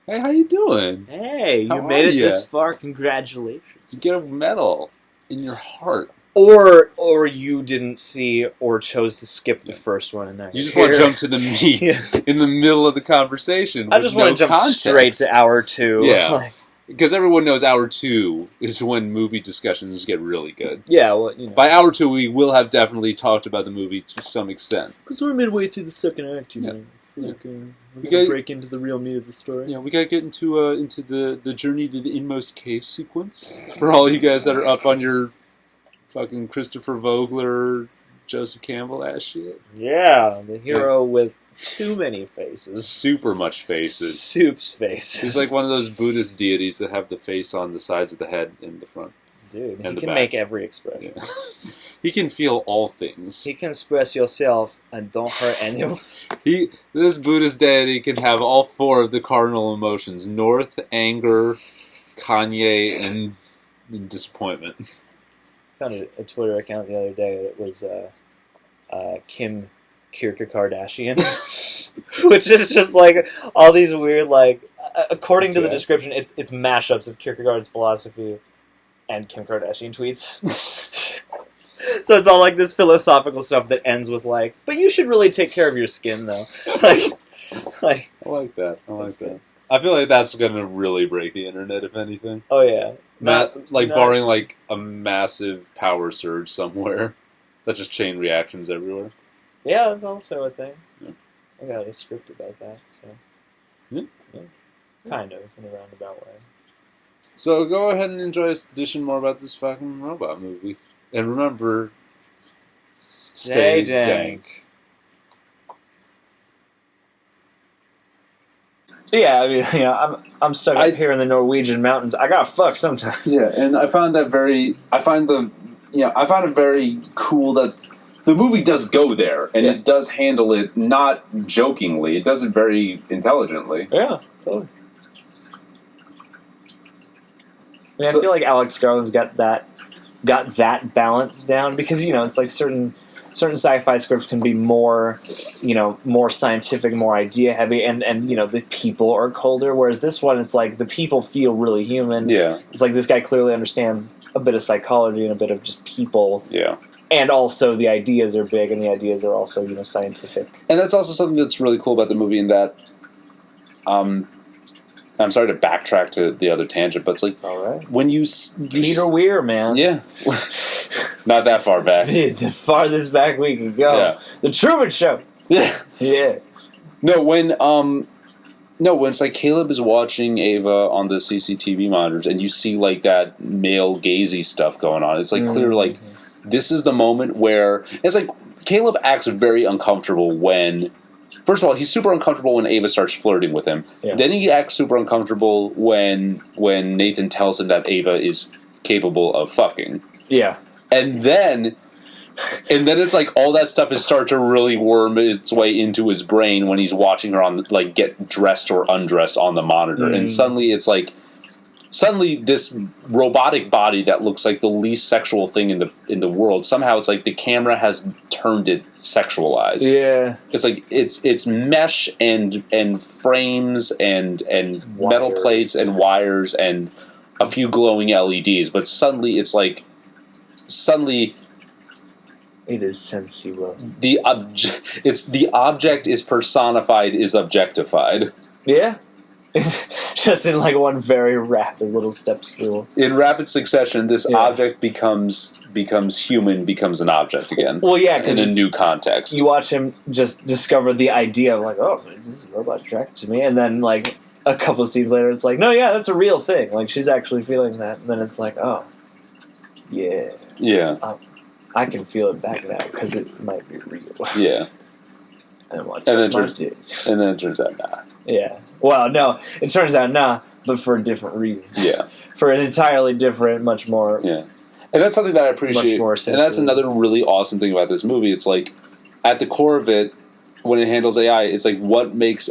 Hey, how you doing? Hey, How you made are it ya? this far. Congratulations. You get a medal in your heart. Or you didn't see or chose to skip the first one, and now You just you're want to here. jump to the meat Yeah. in the middle of the conversation. I with just no want to jump context. straight to hour two. Yeah. Like, Because everyone knows hour 2 is when movie discussions get really good. yeah, well, you know. By hour 2, we will have definitely talked about the movie to some extent. Because we're midway through the second act, you Yeah. know. I feel like, we're We going to got- break into the real meat of the story. Yeah, we gotta get into the journey to the inmost cave sequence for all you guys that are up on your fucking Christopher Vogler, Joseph Campbell ass shit. Yeah, the hero with too many faces. Super much faces. Soup's faces. He's like one of those Buddhist deities that have the face on the sides of the head and the front. Dude, and he the can back. make every expression. Yeah. He can feel all things. He can express yourself and don't hurt anyone. This Buddhist deity can have all 4 of the cardinal emotions: north, anger, Kanye, and disappointment. I found a Twitter account the other day that was Kim Kardashian, which is just like all these weird, like, according to the description, it's mashups of Kierkegaard's philosophy and Kim Kardashian tweets. So it's all like this philosophical stuff that ends with like, but you should really take care of your skin though. like I like that. I like that. I feel like that's gonna really break the internet, if anything. Oh yeah, barring like a massive power surge somewhere, that just chain reactions everywhere. Yeah, that's also a thing. Yeah. I got a script about that, so Yeah. kind of in a roundabout way. So go ahead and enjoy us dishing more about this fucking robot movie, and remember, stay dank. Yeah, I mean, I'm stuck up here in the Norwegian mountains. I gotta fuck sometimes. Yeah, and I found it very cool that the movie does go there, and it does handle it not jokingly. It does it very intelligently. Yeah, totally. I mean, I feel like Alex Garland's got that balance down, because it's like certain sci-fi scripts can be more, more scientific, more idea heavy, and the people are colder. Whereas this one, it's like the people feel really human. Yeah, it's like this guy clearly understands a bit of psychology and a bit of just people. Yeah, and also the ideas are big, and the ideas are also scientific. And that's also something that's really cool about the movie, in that, I'm sorry to backtrack to the other tangent, but it's like, all right. When you Peter Weir, man. Yeah. Not that far back. The farthest back we can go. Yeah. The Truman Show. Yeah. Yeah. No, when it's like Caleb is watching Ava on the CCTV monitors, and you see like that male gazy stuff going on. It's like clear, like, this is the moment where it's like Caleb acts very uncomfortable when. First of all, he's super uncomfortable when Ava starts flirting with him. Yeah. Then he acts super uncomfortable when Nathan tells him that Ava is capable of fucking. Yeah. And then it's like all that stuff is starting to really worm its way into his brain when he's watching her on, like, get dressed or undressed on the monitor. And suddenly it's like, this robotic body that looks like the least sexual thing in the world, somehow it's like the camera has turned it sexualized. Yeah. It's like it's mesh and frames and metal plates and wires and a few glowing LEDs, but suddenly it is sensual. The object is personified, is objectified. Yeah. Just in like one very rapid little step stool. In rapid succession, this object becomes human, becomes an object again. Well, yeah, in a new context. You watch him just discover the idea of like, oh, is this robot attracted to me? And then like a couple of scenes later, it's like, no, yeah, that's a real thing. Like, she's actually feeling that. And then it's like, oh, yeah. Yeah. I can feel it back now because it might be real. Yeah. And then it turns out nah. Yeah. Well, no, it turns out nah, but for a different reason. Yeah. For an entirely different, much more. Yeah. And that's something that I appreciate. Much more and that's another really awesome thing about this movie. It's like, at the core of it, when it handles AI, it's like what makes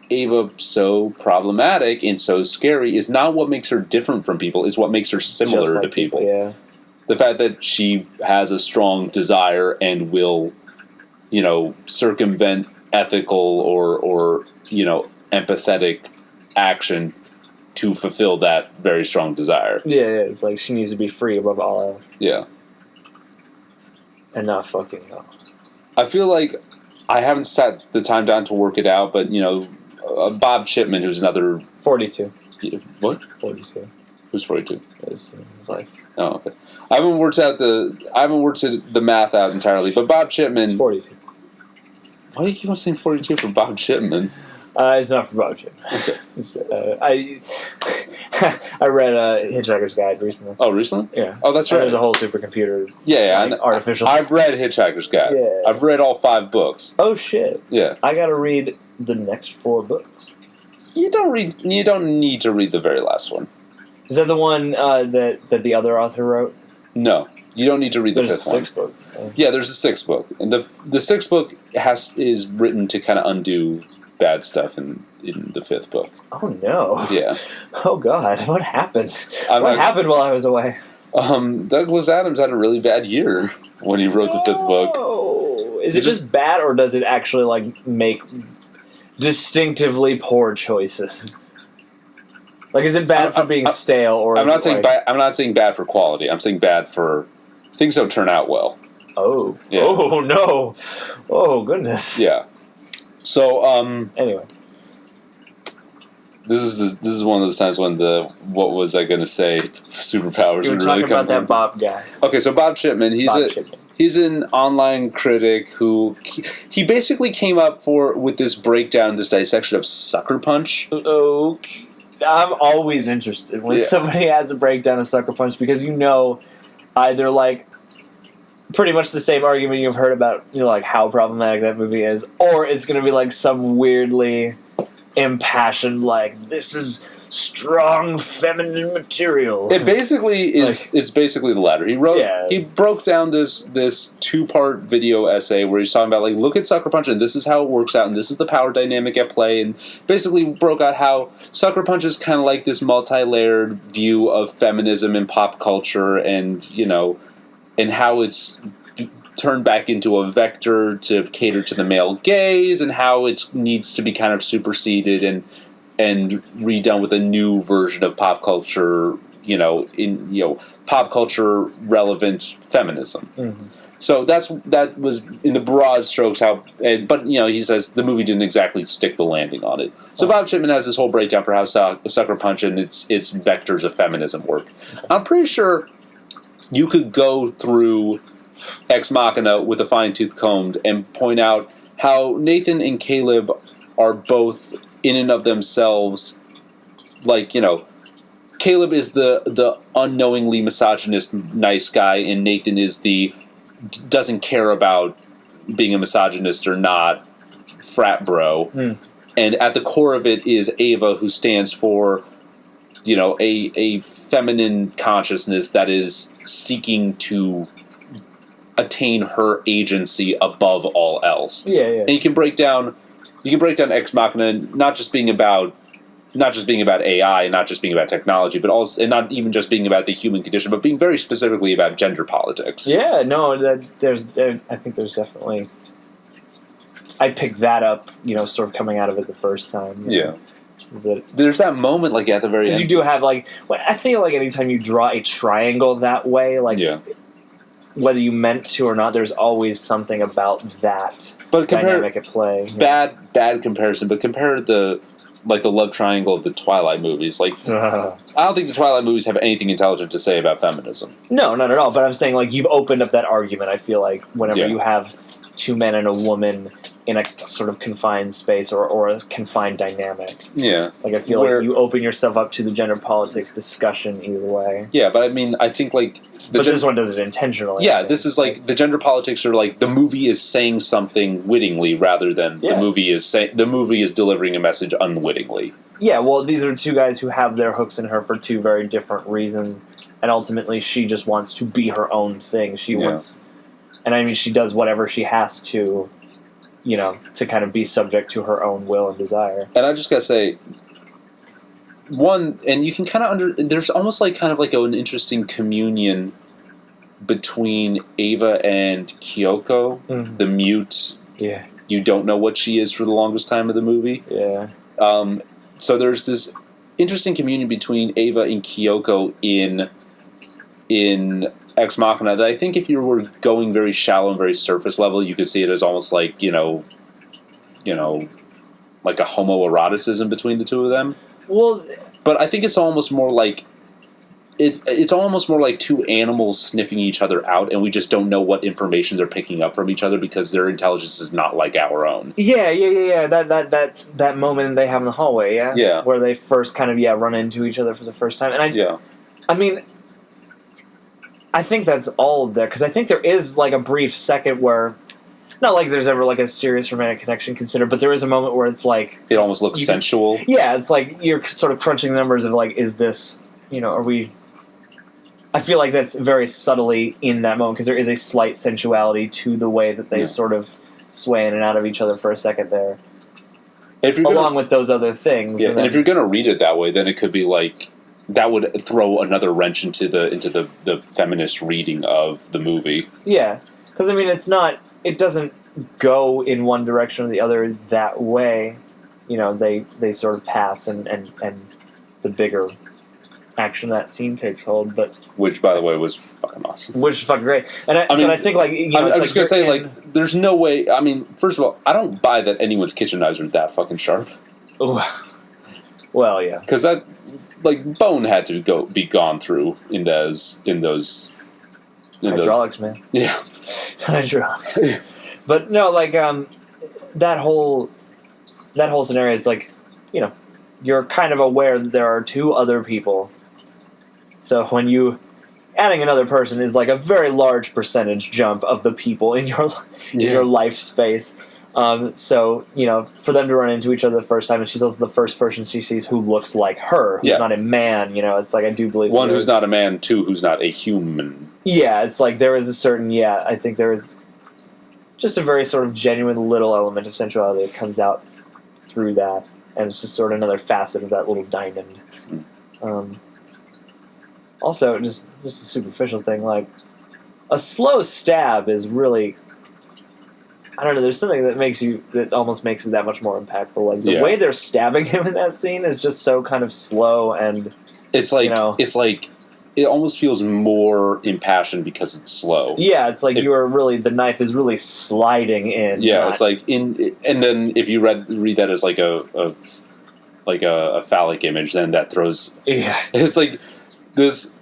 Ava so problematic and so scary is not what makes her different from people, it's what makes her similar to people. Yeah. The fact that she has a strong desire and will, circumvent ethical or empathetic action to fulfill that very strong desire. Yeah, it's like she needs to be free above all else. Yeah. And not fucking up. I feel like I haven't sat the time down to work it out, but, Bob Chipman, who's another... 42. What? 42. Who's 42? It's like... Oh, okay. I haven't worked the math out entirely, but Bob Chipman... It's 42. Why do you keep on saying 42 for Bob Chipman? It's not for Bob Chipman. Okay. I read Hitchhiker's Guide recently. Oh, recently? Yeah. Oh, that's right. There's a whole supercomputer. Yeah, artificial. I've read Hitchhiker's Guide. Yeah. I've read all 5 books. Oh shit. Yeah. I gotta read the next 4 books. You don't need to read the very last one. Is that the one that the other author wrote? No. You don't need to read the 5th one. There's a 6th book. Yeah, there's a 6th book. And the 6th book is written to kind of undo bad stuff in the 5th book. Oh no. Yeah. Oh god, what happened? What happened while I was away? Douglas Adams had a really bad year when he wrote the 5th book. Oh, is it just bad, or does it actually make distinctively poor choices? Like, is it bad for being stale, or I'm not saying bad. I'm not saying bad for quality. I'm saying bad for things don't turn out well. Oh. Yeah. Oh no. Oh goodness. Yeah. So anyway, this is one of those times when what was I going to say superpowers you were really talking about that Bob guy. Okay, so Bob Chipman, he's an online critic who he basically came up with this breakdown, this dissection of Sucker Punch. Okay. I'm always interested when somebody has a breakdown of Sucker Punch, because either pretty much the same argument you've heard about, how problematic that movie is, or it's going to be some weirdly impassioned, this is strong feminine material. It basically is. It's basically the latter. He broke down this 2-part video essay where he's talking about look at Sucker Punch, and this is how it works out, and this is the power dynamic at play, and basically broke out how Sucker Punch is kind of this multi-layered view of feminism and pop culture, and and how it's turned back into a vector to cater to the male gaze, and how it needs to be kind of superseded and redone with a new version of pop culture, pop culture relevant feminism. Mm-hmm. So that was in the broad strokes but he says the movie didn't exactly stick the landing on it. So Bob Chipman has this whole breakdown for how Sucker Punch and its vectors of feminism work. Okay. I'm pretty sure you could go through Ex Machina with a fine-tooth comb and point out how Nathan and Caleb are both in and of themselves, Caleb is the unknowingly misogynist nice guy, and Nathan is the doesn't care about being a misogynist or not frat bro. Mm. And at the core of it is Ava, who stands for a feminine consciousness that is seeking to attain her agency above all else. Yeah. And you can break down Ex Machina not just being about AI, not just being about technology, but also, and not even just being about the human condition, but being very specifically about gender politics. Yeah, no, I think there's definitely. I picked that up, sort of coming out of it the first time. Yeah. There's that moment at the very end. You do have I feel anytime you draw a triangle that way, whether you meant to or not, there's always something about that dynamic at play. Bad comparison, but compare the love triangle of the Twilight movies. I don't think the Twilight movies have anything intelligent to say about feminism. No, not at all. But I'm saying you've opened up that argument. I feel whenever you have 2 men and a woman in a sort of confined space or a confined dynamic. Yeah. I feel you open yourself up to the gender politics discussion either way. Yeah, but I mean, I think but this one does it intentionally. Yeah, this is the gender politics are the movie is saying something wittingly rather than the movie is delivering a message unwittingly. Yeah, well, these are 2 guys who have their hooks in her for 2 very different reasons, and ultimately she just wants to be her own thing. She wants, and I mean, she does whatever she has to to kind of be subject to her own will and desire. And I just gotta say, and you can kind of there's almost an interesting communion between Ava and Kyoko, the mute. Yeah. You don't know what she is for the longest time of the movie. Yeah. So there's this interesting communion between Ava and Kyoko in Ex Machina that I think if you were going very shallow and very surface level, you could see it as almost like, like a homoeroticism between the two of them. Well, but I think it's almost more like it's almost more like two animals sniffing each other out, and we just don't know what information they're picking up from each other because their intelligence is not like our own. Yeah. That moment they have in the hallway, yeah, where they first kind of run into each other for the first time, and I mean, I think that's all there because I think there is like a brief second where. Not like there's ever like a serious romantic connection considered, but there is a moment where it's like it almost looks sensual. Yeah, it's like you're sort of crunching the numbers of like, is this, are we? I feel like that's very subtly in that moment because there is a slight sensuality to the way that they sort of sway in and out of each other for a second there. Along with those other things. Yeah, and if you're going to read it that way, then it could be like that would throw another wrench into the feminist reading of the movie. Yeah, because I mean, it doesn't go in one direction or the other that way. They sort of pass and the bigger action of that scene takes hold. But which, by the way, was fucking awesome. Which is fucking great. And I think like I'm just gonna say like there's no way. I mean, first of all, I don't buy that anyone's kitchen knives are that fucking sharp. Well, yeah, because that like bone had to be gone through in those hydraulics, man. Yeah. Hydraulics. But no, like that whole scenario is like, you're kind of aware that there are two other people. So when you adding another person is like a very large percentage jump of the people in your life space. So, for them to run into each other the first time, and she's also the first person she sees who looks like her, who's not a man, it's like I do believe... One, who's not a man, two, who's not a human. Yeah, it's like there is a certain, I think there is just a very sort of genuine little element of sensuality that comes out through that, and it's just sort of another facet of that little diamond. Also, just a superficial thing, like, a slow stab is really... I don't know, there's something that almost makes it that much more impactful. Like, the way they're stabbing him in that scene is just so kind of slow and... It's like, it almost feels more impassioned because it's slow. Yeah, it's like the knife is really sliding in. Yeah, it's like and then if you read that as like a phallic image, then that throws... Yeah. It's like this...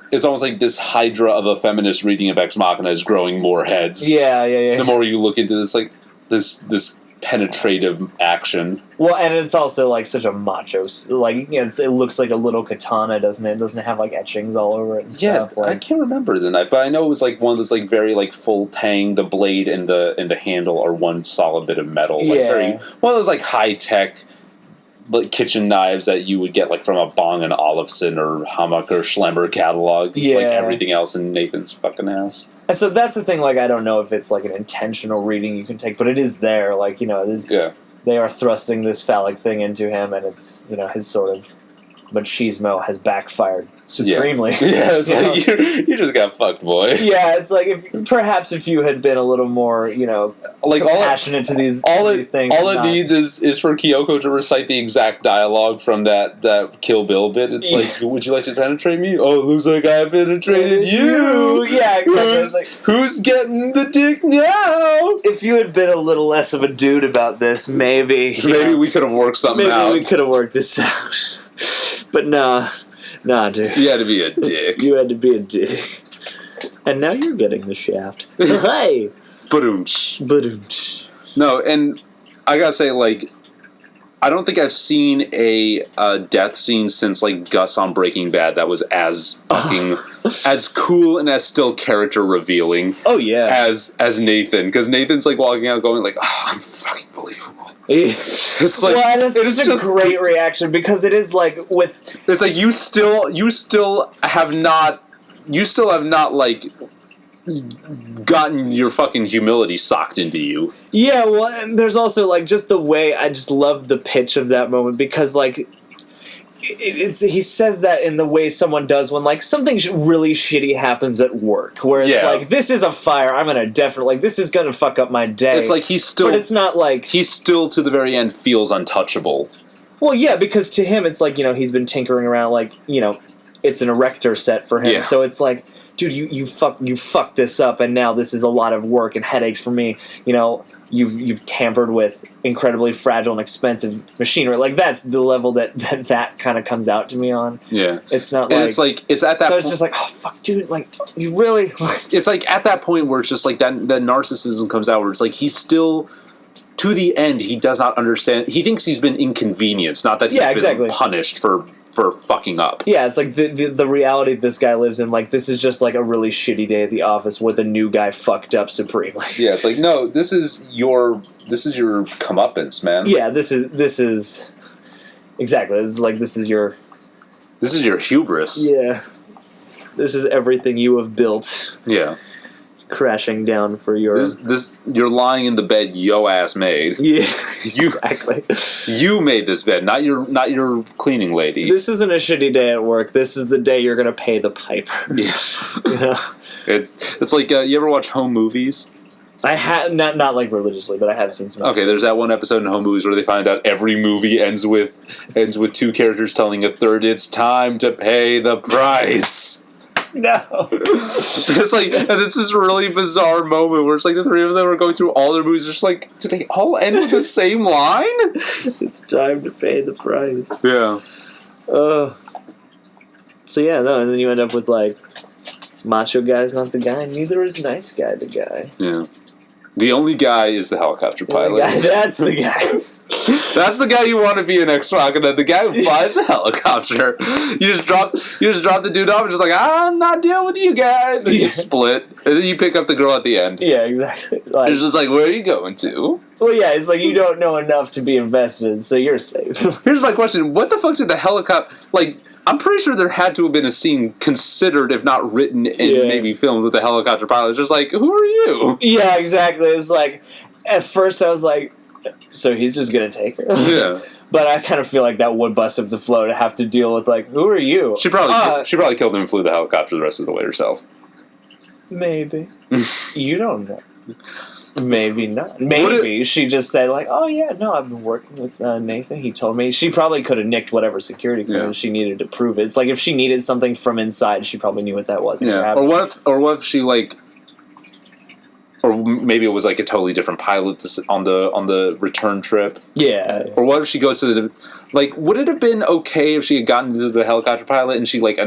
It's almost like this hydra of a feminist reading of Ex Machina is growing more heads. Yeah. The more you look into this, like this penetrative action. Well, and it's also like such a macho. Like it looks like a little katana, doesn't it? It doesn't have like etchings all over it and stuff. Like, I can't remember the knife, but I know it was like one of those like very like full tang. The blade and the handle are one solid bit of metal. Like one of those like high tech. Like kitchen knives that you would get like from a Bong and Olufsen or Hammacher or Schlemmer catalog, like everything else in Nathan's fucking house. And so that's the thing. Like I don't know if it's like an intentional reading you can take, but it is there. Like they are thrusting this phallic thing into him, and it's his sort of machismo has backfired supremely. Yeah, it's like you just got fucked, boy. Yeah, it's like if you had been a little more, like compassionate to these things. All it needs is for Kyoko to recite the exact dialogue from that Kill Bill bit. It's like, would you like to penetrate me? Oh, it looks like I penetrated you. Yeah, who's getting the dick now? If you had been a little less of a dude about this, maybe we could have worked something out. Maybe we could have worked this out. But nah, dude. You had to be a dick. You had to be a dick. And now you're getting the shaft. Hey! Ba-doom-ch. No, and I gotta say, like, I don't think I've seen a death scene since, like, Gus on Breaking Bad that was as fucking... as cool and as still character revealing. Oh, yeah. As Nathan. Because Nathan's, like, walking out going, like, oh, I'm fucking believable. It's like, well, it's such a great reaction because it is like with... It's like you still have not like gotten your fucking humility socked into you. Yeah, well, and there's also like just the way I just love the pitch of that moment because like he says that in the way someone does when like something really shitty happens at work, where it's like, this is a fire, I'm gonna definitely, like, this is gonna fuck up my day. It's like he's still, but it's not like he's still to the very end feels untouchable. Well, yeah, because to him it's like, you know, he's been tinkering around, like, you know, it's an erector set for him, so it's like, dude, you fucked this up, and now this is a lot of work and headaches for me. You know, you've tampered with incredibly fragile and expensive machinery. Like, that's the level that kind of comes out to me on. Yeah, it's not like, it's like, it's at that. So it's just like, oh fuck, dude, like, you really. It's like at that point where it's just like that narcissism comes out, where it's like he's still. To the end, he does not understand. He thinks he's been inconvenienced, not that he's been punished for fucking up. Yeah, it's like the reality this guy lives in. Like, this is just like a really shitty day at the office where the new guy fucked up supremely. Yeah, it's like, no, this is your comeuppance, man. Yeah, this is exactly. This is like this is your hubris. Yeah, this is everything you have built. Yeah. Crashing down for your this you're lying in the bed yo ass made. Yeah, exactly. You made this bed, not your cleaning lady. This isn't a shitty day at work. This is the day you're gonna pay the piper. Yeah, you know? It's like you ever watch home movies? I have not like religiously, but I have seen some. Okay, there's that one episode in home movies where they find out every movie ends with two characters telling a third, "It's time to pay the price." No. It's like, and this is a really bizarre moment where it's like the three of them are going through all their movies. Just like, do they all end with the same line? It's time to pay the price. Yeah. So yeah, no, and then you end up with like, macho guy's not the guy, neither is nice guy the guy. Yeah. The only guy is the helicopter pilot. That's the guy. That's the guy you want to be an ex-Machina. The guy who flies the helicopter. You just drop the dude off and just like, I'm not dealing with you guys. And you split. And then you pick up the girl at the end. Yeah, exactly. Like, it's just like, where are you going to? Well, yeah, it's like you don't know enough to be invested, so you're safe. Here's my question. What the fuck did the helicopter... Like, I'm pretty sure there had to have been a scene considered, if not written, and maybe filmed with the helicopter pilot. It's just like, who are you? Yeah, exactly. It's like, at first I was like, so he's just gonna take her? Yeah. But I kind of feel like that would bust up the flow to have to deal with, like, who are you? She probably killed him and flew the helicopter the rest of the way herself. Maybe. You don't know. Maybe not. Maybe she just said, like, oh yeah, no, I've been working with Nathan. He told me. She probably could have nicked whatever security clearance she needed to prove it. It's like if she needed something from inside, she probably knew what that was. Yeah. Or what if she like, or maybe it was like a totally different pilot on the return trip. Yeah. Or what if she goes to the, like, would it have been okay if she had gotten to the helicopter pilot and she like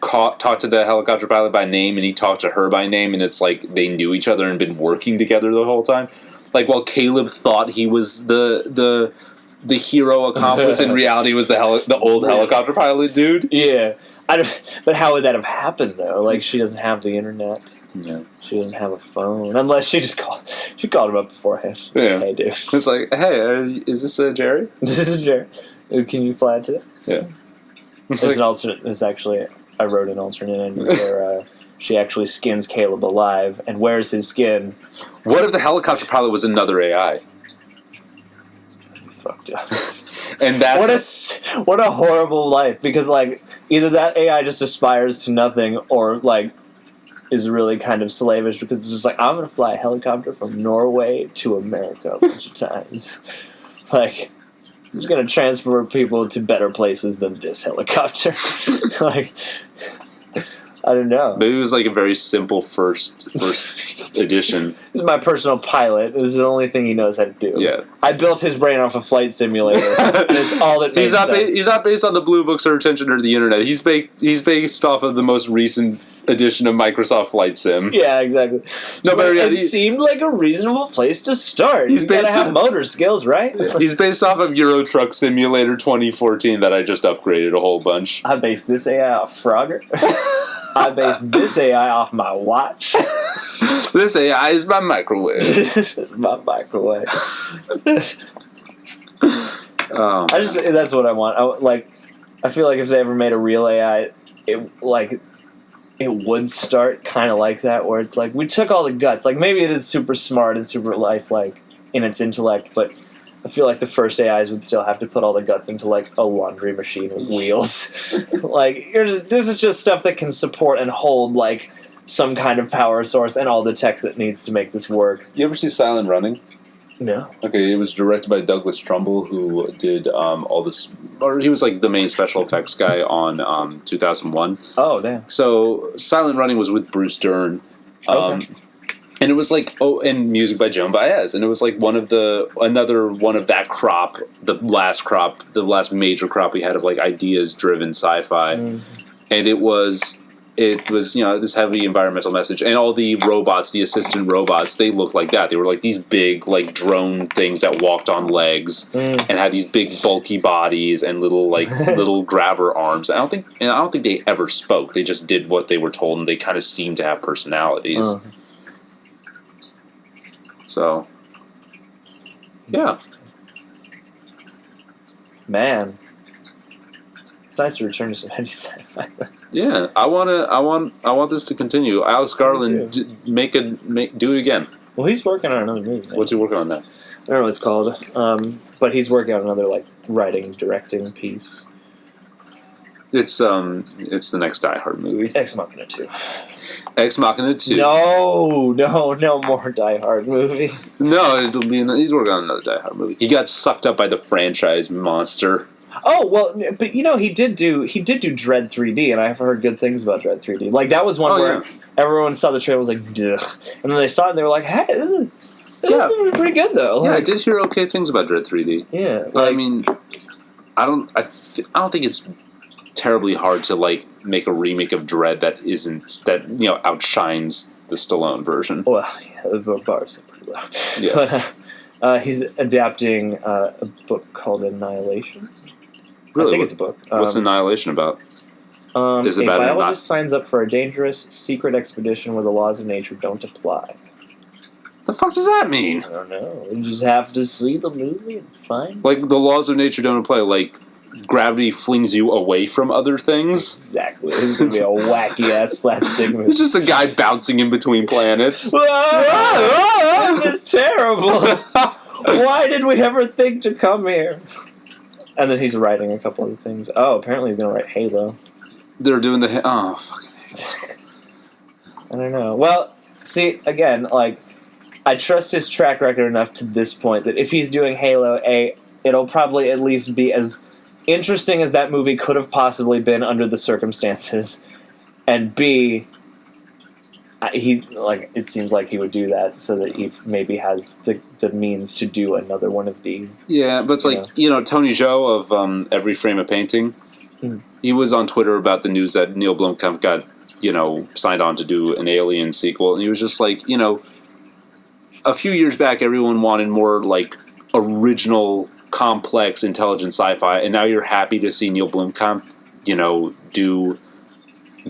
talked to the helicopter pilot by name and he talked to her by name and it's like they knew each other and been working together the whole time? Like, while Caleb thought he was the hero accomplice, in reality was the old helicopter pilot dude. Yeah. But how would that have happened though? Like, she doesn't have the internet. Yeah. She doesn't have a phone unless she called him up beforehand. Yeah. Hey, dude. It's like, hey, is this Jerry? This is Jerry. Can you fly today? Yeah. It's like, an alternate. It's actually, I wrote an alternate ending where she actually skins Caleb alive and wears his skin. What if the helicopter pilot was another AI? Fucked up. And that's what a horrible life, because like either that AI just aspires to nothing or like is really kind of slavish because it's just like, I'm gonna fly a helicopter from Norway to America a bunch of times. Like, I'm just gonna transfer people to better places than this helicopter. Like, I don't know. Maybe it was like a very simple first edition. This is my personal pilot. This is the only thing he knows how to do. Yeah. I built his brain off a flight simulator. And it's all that makes sense. He's not based on the Blue Book search engine or the internet. He's based off of the most recent edition of Microsoft Flight Sim. Yeah, exactly. No, but it seemed like a reasonable place to start. You gotta have motor skills, right? He's based off of Euro Truck Simulator 2014 that I just upgraded a whole bunch. I based this AI off Frogger. I based this AI off my watch. This AI is my microwave. This is my microwave. That's what I want. I feel like if they ever made a real AI, it would start kind of like that, where it's like, we took all the guts. Like, maybe it is super smart and super lifelike in its intellect, but I feel like the first AIs would still have to put all the guts into like a laundry machine with wheels. Like this is just stuff that can support and hold like some kind of power source and all the tech that needs to make this work. You ever see Silent Running? No. Okay, it was directed by Douglas Trumbull, who did all this, or he was like the main special effects guy on 2001. Oh, damn. So Silent Running was with Bruce Dern. Okay. And it was like, and music by Joan Baez, and it was like another one of that crop, the last major crop we had of like ideas-driven sci-fi, and it was this heavy environmental message, and all the robots, the assistant robots, they looked like that. They were like these big like drone things that walked on legs and had these big bulky bodies and little little grabber arms. I don't think they ever spoke. They just did what they were told, and they kind of seemed to have personalities. So, yeah. Man. It's nice to return to some heavy sci-fi. Yeah, I want this to continue. Alex Garland, do it again. Well, he's working on another movie. What's he working on now? I don't know what it's called, but he's working on another like writing, directing piece. It's the next Die Hard movie. Ex Machina 2. Ex Machina 2. No more Die Hard movies. No, he's working on another Die Hard movie. He got sucked up by the franchise monster. Oh well, but he did do Dread 3D, and I've heard good things about Dread 3D. Like that was one where everyone saw the trailer was like, "Ugh," and then they saw it and they were like, "Hey, this is pretty good though." Yeah, I did hear okay things about Dread 3D. Yeah, but I mean, I don't think it's terribly hard to like make a remake of Dread that outshines the Stallone version. Well, yeah, the bars are pretty low. Yeah. But he's adapting a book called Annihilation. Really? I think it's a book. What's Annihilation about? Is it a about biologist signs up for a dangerous secret expedition where the laws of nature don't apply. The fuck does that mean? I don't know. You just have to see the movie and find. Like the laws of nature don't apply. Like gravity flings you away from other things. Exactly. It's gonna be a wacky ass slapstick movie. It's just a guy bouncing in between planets. This is terrible. Why did we ever think to come here? And then he's writing a couple other things. Oh, apparently he's gonna write Halo. They're doing the fucking Halo. I don't know. Well, see, again, like I trust his track record enough to this point that if he's doing Halo, it'll probably at least be as interesting as that movie could have possibly been under the circumstances, and B, it seems like he would do that so that he maybe has the means to do another one of these. Yeah, but it's Tony Zhou of Every Frame a Painting. He was on Twitter about the news that Neil Blomkamp got signed on to do an Alien sequel, and he was just like, a few years back everyone wanted more like original, complex, intelligent sci-fi, and now you're happy to see Neil Blomkamp,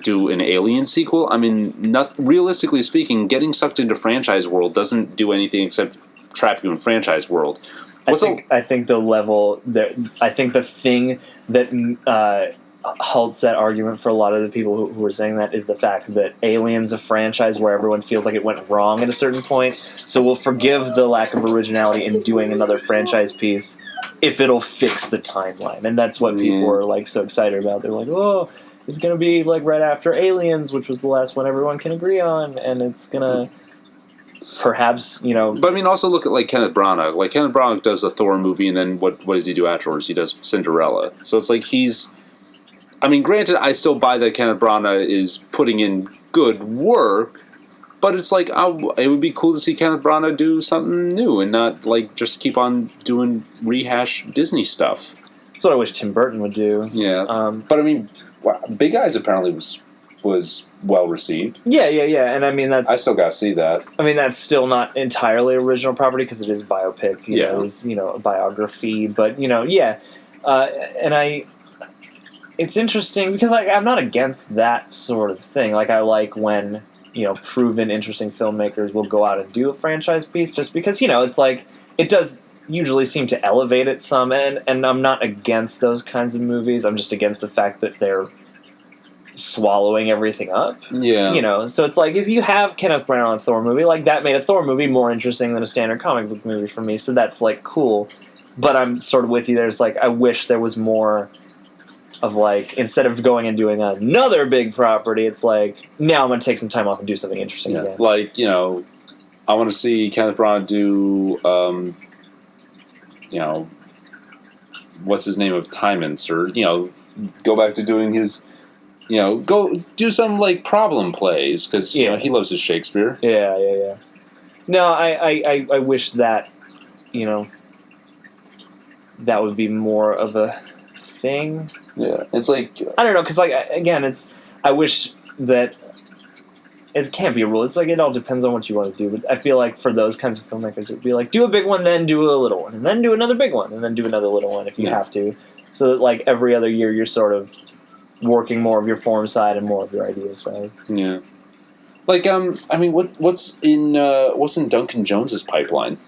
do an Alien sequel. I mean, not realistically speaking, getting sucked into franchise world doesn't do anything except trap you in franchise world. I think the level that I think the thing that halts that argument for a lot of the people who are saying that is the fact that Alien's a franchise where everyone feels like it went wrong at a certain point. So we'll forgive the lack of originality in doing another franchise piece if it'll fix the timeline, and that's what people are like so excited about. They're like, oh. It's going to be like right after Aliens, which was the last one everyone can agree on, and it's going to perhaps, But I mean, also look at like Kenneth Branagh. Like Kenneth Branagh does a Thor movie, and then what does he do afterwards? He does Cinderella. So it's like granted, I still buy that Kenneth Branagh is putting in good work, but it's like, it would be cool to see Kenneth Branagh do something new and not like just keep on doing rehash Disney stuff. That's what I wish Tim Burton would do. Yeah. But I mean, Big Eyes apparently was well received. Yeah, and I mean I still gotta see that. I mean that's still not entirely original property because it is a biopic. It's a biography, but it's interesting because I'm not against that sort of thing. Like I like when proven interesting filmmakers will go out and do a franchise piece just because it's like it does. Usually seem to elevate it some, and I'm not against those kinds of movies. I'm just against the fact that they're swallowing everything up. Yeah. So it's like if you have Kenneth Branagh on a Thor movie, like that made a Thor movie more interesting than a standard comic book movie for me, so that's like cool. but I'm sort of with you. There's like, I wish there was more of like, instead of going and doing another big property, it's like, now I'm going to take some time off and do something interesting again. Like, you know, I want to see Kenneth Branagh do, you know, what's his name of Timons, or, you know, go back to doing his, you know, go do some like problem plays, because you know he loves his Shakespeare. Yeah. No, I wish that, you know, that would be more of a thing. Yeah, it's like, I don't know, because like, again, I wish that it can't be a rule. It's like, it all depends on what you want to do. But I feel like for those kinds of filmmakers, it'd be like, do a big one, then do a little one, and then do another big one, and then do another little one if you have to. So that like every other year you're sort of working more of your form side and more of your idea side. Yeah. Like, I mean, what's in Duncan Jones's pipeline?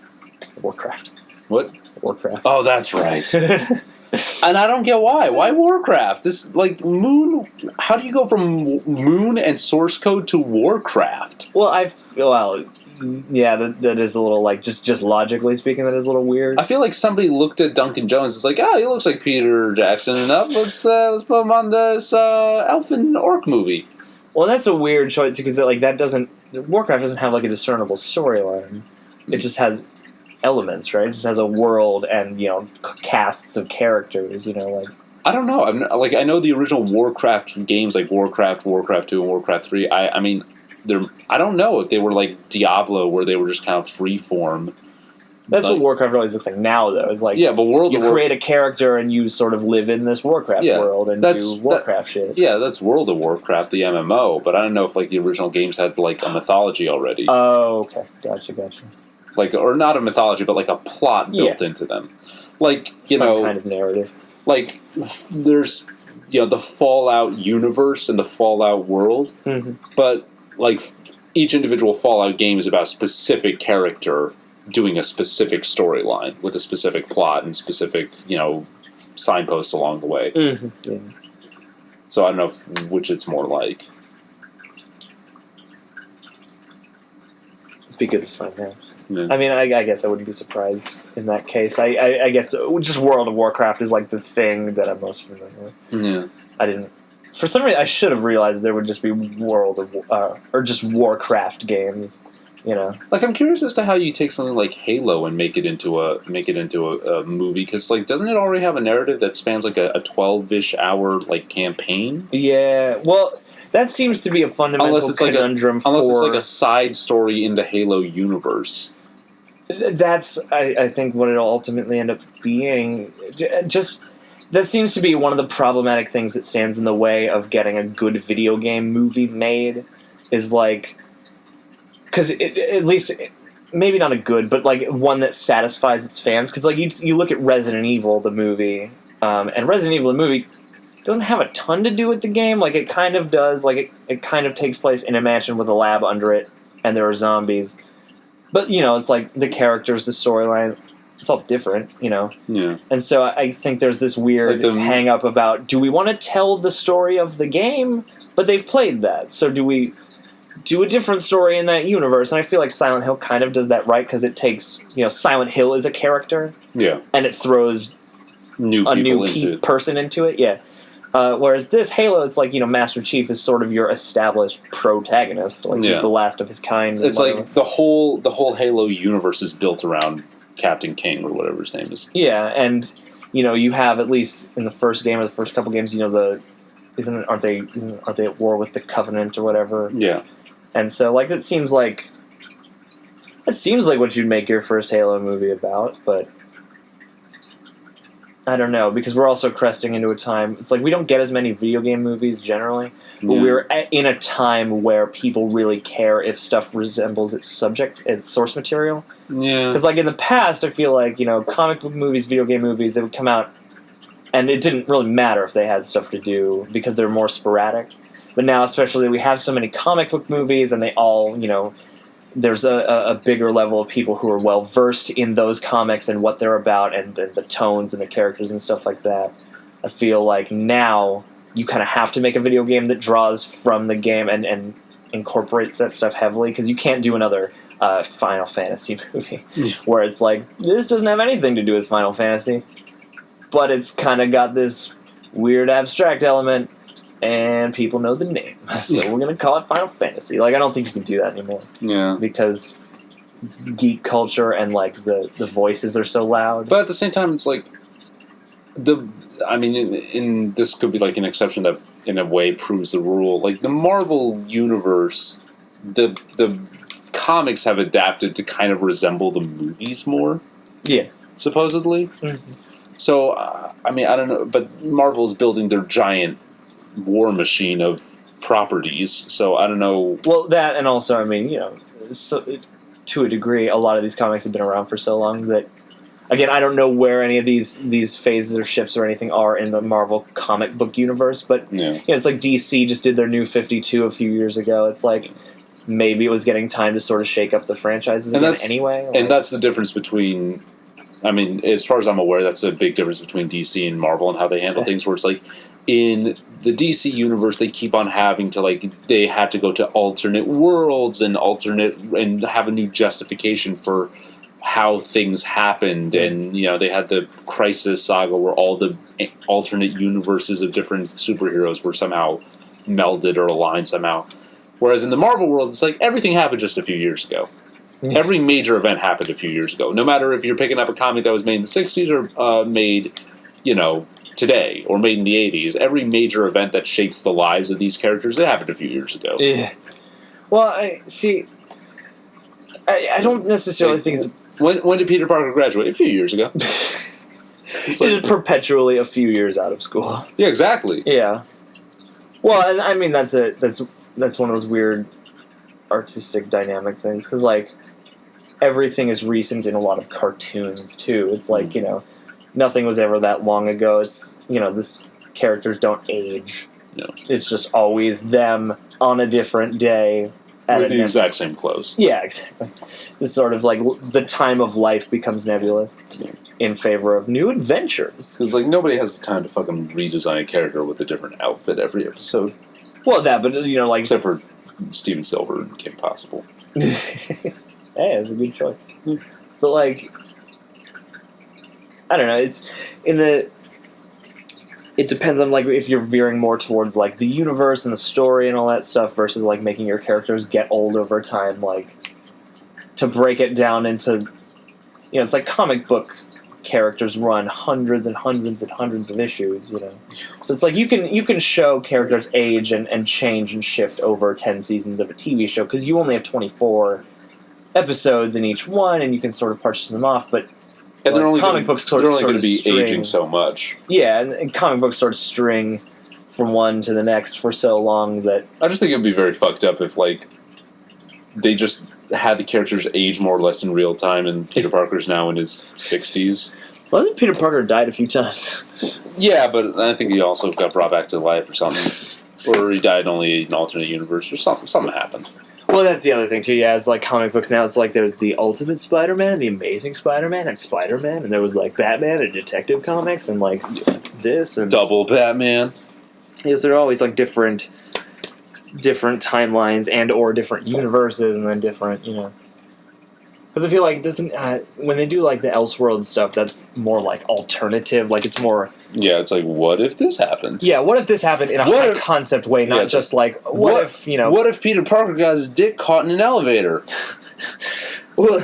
Warcraft. What? Warcraft. Oh, that's right. And I don't get why. Why Warcraft? This, like, Moon... How do you go from Moon and source code to Warcraft? Well, yeah, that is a little, like, just logically speaking, that is a little weird. I feel like somebody looked at Duncan Jones. It's like, oh, he looks like Peter Jackson enough. Let's put him on this elfin orc movie. Well, that's a weird choice, because like that doesn't... Warcraft doesn't have, like, a discernible storyline. It just has elements, right? It just has a world and, you know, casts of characters, you know, like... I don't know. I know the original Warcraft games, like Warcraft, Warcraft 2, and Warcraft 3. I mean, I don't know if they were like Diablo, where they were just kind of freeform. That's what Warcraft always looks like now, though. It's like, but you create a character and you sort of live in this Warcraft world and do Warcraft shit. Yeah, that's World of Warcraft, the MMO. But I don't know if like the original games had like a mythology already. Oh, okay, gotcha. Like, or not a mythology, but like a plot built into them. Like, some kind of narrative. Like, there's, you know, the Fallout universe and the Fallout world, but like each individual Fallout game is about a specific character doing a specific storyline with a specific plot and specific, you know, signposts along the way. Yeah. So I don't know which it's more like. It'd be good to find out. Yeah. I mean, I guess I wouldn't be surprised in that case. I guess just World of Warcraft is like the thing that I'm most familiar with. Yeah. I didn't... For some reason, I should have realized there would just be or just Warcraft games, you know. Like, I'm curious as to how you take something like Halo and make it into a movie, because like, doesn't it already have a narrative that spans like a 12-ish hour like campaign? Yeah, well, that seems to be a fundamental conundrum. Unless it's like a side story in the Halo universe. That's, I think, what it'll ultimately end up being. Just... That seems to be one of the problematic things that stands in the way of getting a good video game movie made, is like... Because at least, maybe not a good, but like one that satisfies its fans. Because like you look at Resident Evil, the movie, and Resident Evil, the movie, doesn't have a ton to do with the game. Like, it kind of does. Like, it kind of takes place in a mansion with a lab under it, and there are zombies. But, you know, it's like the characters, the storyline... It's all different, you know? Yeah. And so I think there's this weird hang-up about, do we want to tell the story of the game? But they've played that, so do we do a different story in that universe? And I feel like Silent Hill kind of does that right, because it takes, you know, Silent Hill is a character. Yeah. And it throws a new person into it, yeah. Whereas this, Halo, it's like, you know, Master Chief is sort of your established protagonist. Like, he's the last of his kind. It's like the whole Halo universe is built around Captain King, or whatever his name is. Yeah, and you know, you have, at least in the first game or the first couple games, you know, aren't they at war with the Covenant or whatever? Yeah. And so like it seems like what you'd make your first Halo movie about, but I don't know, because we're also cresting into a time, it's like we don't get as many video game movies generally, but we're in a time where people really care if stuff resembles its source material. Yeah. Because, like, in the past, I feel like, you know, comic book movies, video game movies, they would come out, and it didn't really matter if they had stuff to do, because they're more sporadic. But now, especially, we have so many comic book movies, and they all, you know, there's a bigger level of people who are well-versed in those comics and what they're about, and the tones and the characters and stuff like that. I feel like now you kind of have to make a video game that draws from the game and incorporates that stuff heavily, because you can't do another Final Fantasy movie, where it's like, this doesn't have anything to do with Final Fantasy, but it's kind of got this weird abstract element, and people know the name, so we're going to call it Final Fantasy. Like, I don't think you can do that anymore. Yeah. Because geek culture and, like, the voices are so loud. But at the same time, it's like, this could be like an exception that, in a way, proves the rule. Like, the Marvel Universe, the comics have adapted to kind of resemble the movies more. Yeah. Supposedly. Mm-hmm. So, I don't know, but Marvel's building their giant war machine of properties, so I don't know. Well, that, and also, to a degree, a lot of these comics have been around for so long that, again, I don't know where any of these phases or shifts or anything are in the Marvel comic book universe, but it's like DC just did their new 52 a few years ago. It's like, maybe it was getting time to sort of shake up the franchises again anyway. And that's the difference between, as far as I'm aware, that's a big difference between DC and Marvel and how they handle things, where it's like, in the DC universe, they keep on having to, like, they had to go to alternate worlds and have a new justification for how things happened, and they had the Crisis Saga where all the alternate universes of different superheroes were somehow melded or aligned somehow. Whereas in the Marvel world, it's like everything happened just a few years ago. Yeah. Every major event happened a few years ago. No matter if you're picking up a comic that was made in the 60s or made, today, or made in the 80s, every major event that shapes the lives of these characters, it happened a few years ago. Yeah. Well, I don't necessarily think it's... When did Peter Parker graduate? A few years ago. It's like, perpetually a few years out of school. Yeah, exactly. Yeah. Well, and that's one of those weird artistic dynamic things, because, like, everything is recent in a lot of cartoons, too. It's like, nothing was ever that long ago. It's, this characters don't age. No. It's just always them on a different day. With the exact same clothes. Yeah, exactly. This sort of, like, the time of life becomes nebulous in favor of new adventures. Because, like, nobody has the time to fucking redesign a character with a different outfit every episode. Well, but, like... Except for Steven Silver and Kim Possible. Hey, that's a good choice. But, like... I don't know, it depends on, like, if you're veering more towards, like, the universe and the story and all that stuff versus, like, making your characters get old over time, like, to break it down into, it's like comic book characters run hundreds and hundreds and hundreds of issues, So it's like you can show characters age and change and shift over 10 seasons of a TV show, because you only have 24 episodes in each one, and you can sort of partition them off, but... And they're only going to be aging so much. Yeah, and comic books sort of string from one to the next for so long that... I just think it would be very fucked up if, like, they just had the characters age more or less in real time, and Peter Parker's now in his 60s. Well, I think Peter Parker died a few times. Yeah, but I think he also got brought back to life or something. Or he died only in an alternate universe or something. Something happened. Well, that's the other thing, too. Yeah, it's like comic books now. It's like there's the Ultimate Spider-Man, the Amazing Spider-Man, and Spider-Man. And there was, like, Batman and Detective Comics and, like, this. And Double Batman. Yes, there are always, like, different timelines and or different universes and then different, Because I feel like when they do, like, the Elseworld stuff, that's more, like, alternative. Like, it's more... Yeah, it's like, what if this happened? Yeah, what if this happened in a high-concept way, not just like, what if, What if Peter Parker got his dick caught in an elevator? Well...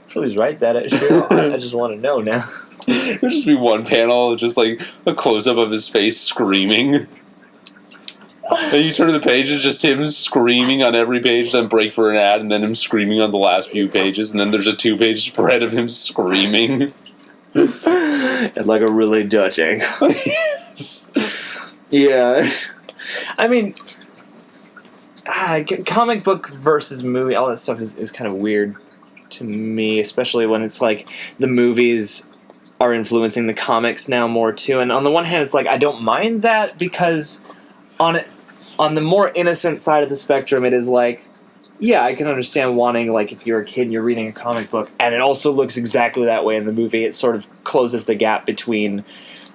Please write that at show. I just want to know now. It would just be one panel of just, like, a close-up of his face screaming. And you turn the page, it's just him screaming on every page, then break for an ad, and then him screaming on the last few pages, and then there's a 2-page spread of him screaming. At, like, a really Dutch angle. Yes. Yeah. Comic book versus movie, all that stuff is kind of weird to me, especially when it's like the movies are influencing the comics now more, too. And on the one hand, it's like, I don't mind that, because... On the more innocent side of the spectrum, it is like, yeah, I can understand wanting, like, if you're a kid and you're reading a comic book, and it also looks exactly that way in the movie, it sort of closes the gap between,